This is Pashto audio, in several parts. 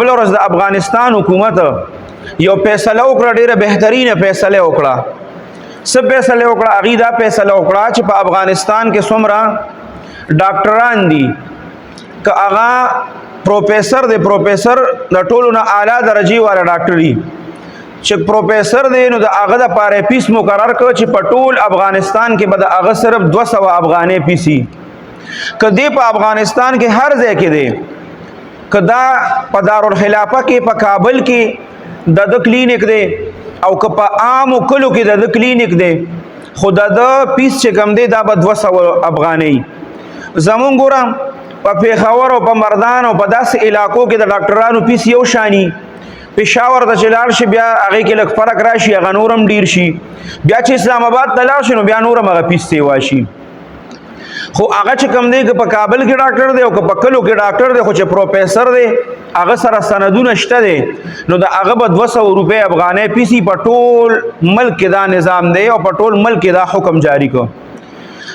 بل ورځ د افغانستان حکومت یو فیصله وکړه، ډیره بهترینه فیصله وکړه. څه فیصله وکړه؟ هغې دا فیصله وکړه چې په افغانستان کې څومره ډاکټران دي، که هغه پروفیسر دی، پروفیسر د ټولو نه اعلی درجې والا ډاکټر دي، چې پروفیسر دی نو د هغه دپاره فیس مقرر کړه چې په ټول افغانستان کې به د هغه صرف 200 افغانۍ فیس وي. که دی په افغانستان کې هر ځای کې دی، که دا په دارالخلافه کې په کابل کې د کلینیک دی او که په عامو کلو کې د کلینیک دی، خو د فیس چې کم دی دا به 200 افغانۍ. زمونږ ګوره په پېښور او په مردان او په داسې علاقو کې د ډاکټرانو فیس یو شاني، پېښور ته چې لاړ شي بیا هغې کې لږ فرق راشي، هغه نور هم ډېر شي. بیا چې اسلام آباد ته لاړ شي نو بیا نور هم هغه فیس سیوا شي. خو هغه چې کم دی که په کابل کې ډاکټر دی او که په کلو کې ډاکټر دی، خو چې پروفیسر دی هغه سره سندونه شته دی، نو د هغه به 200 روپۍ افغانۍ فیسي. په ټول ملک کې دا نظام دی او په ټول ملک کې دا حکم جاری کو.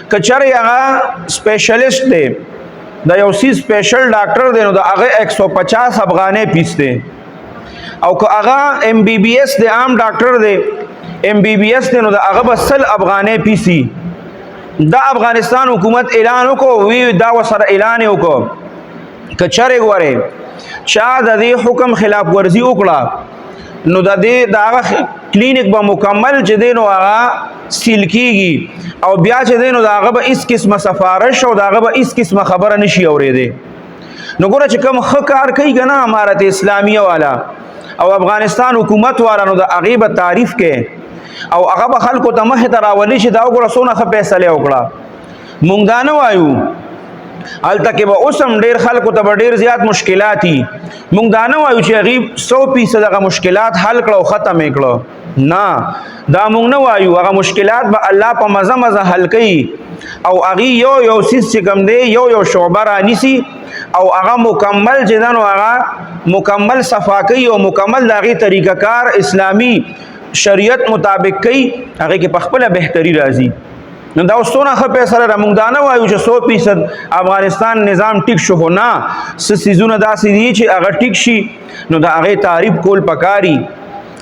که چېرې هغه سپیشلیسټ دی، د یو څیز سپیشل ډاکټر دی، نو د هغه 150 افغانۍ فیس دی. او که هغه MBBS دی، عام ډاکټر دی، MBBS دی، نو د هغه به 100 افغانۍ فیسي. دا افغانستان حکومت اعلان وکړو، وی دا ورسره اعلان یې وکړو که چېرې ګورې چا د دې حکم خلاف ورزي وکړه نو د دې د هغه کلینیک به مکمل چې دی نو هغه سیل کېږي، او بیا چې دی نو د هغه به هېڅ قسمه سفارش او د هغه به هېڅ قسمه خبره نشي اورېدی. نو ګوره چې کوم ښه کار کوي که نه امارت اسلامیه والا او افغانستان حکومت والا، نو د هغې به تعریف کوي او هغه به خلکو ته مخې ته راولي چې دا وګوره څونه ښه فیصلې وکړه. مونږ دا نه وایو، هلته کې به اوس هم ډېر خلکو ته به ډېر زیات مشکلات وي. مونږ دا نه وایو چې هغې 100% هغه مشکلات حل کړه او ختم یې کړه، نه، دا مونږ نه وایو. هغه مشکلات به الله په مزه مزه حل کوي او هغې یو یو څیز چې کوم دی یو یو شعبه رانیسي او هغه مکمل چې ده نو هغه مکمل صفا کوي او مکمل د هغې طریقه کار اسلامي شریعت مطابق کوي، هغې کې په خپله بهتري راځي. نو دا اوس څونه ښه فیصله ده. مونږ دا نه وایو چې 100% افغانستان نظام ټیک شو، خو نه، څه څیزونه داسې دي چې هغه ټیک شي نو د هغې تعریف کول پکاري.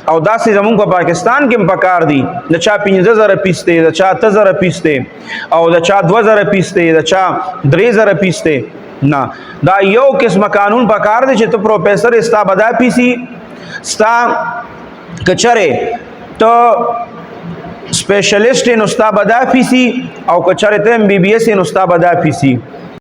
او داسې زمونږ په پاکستان کې هم پکار دي، د چا 15,000 فیس دی، د چا 8,000 فیس دی، او د چا 2,000 فیس دی، د چا 3,000 فیس دی. نه، دا یو قسمه قانون پکار دی چې ته پروفیسر ستا به دا فیسي، ستا که چېرې ته سپیشلیسټ یې نو ستا به دا فیسي، او که چېرې ته MBBS یې نو ستا به دا فیسي.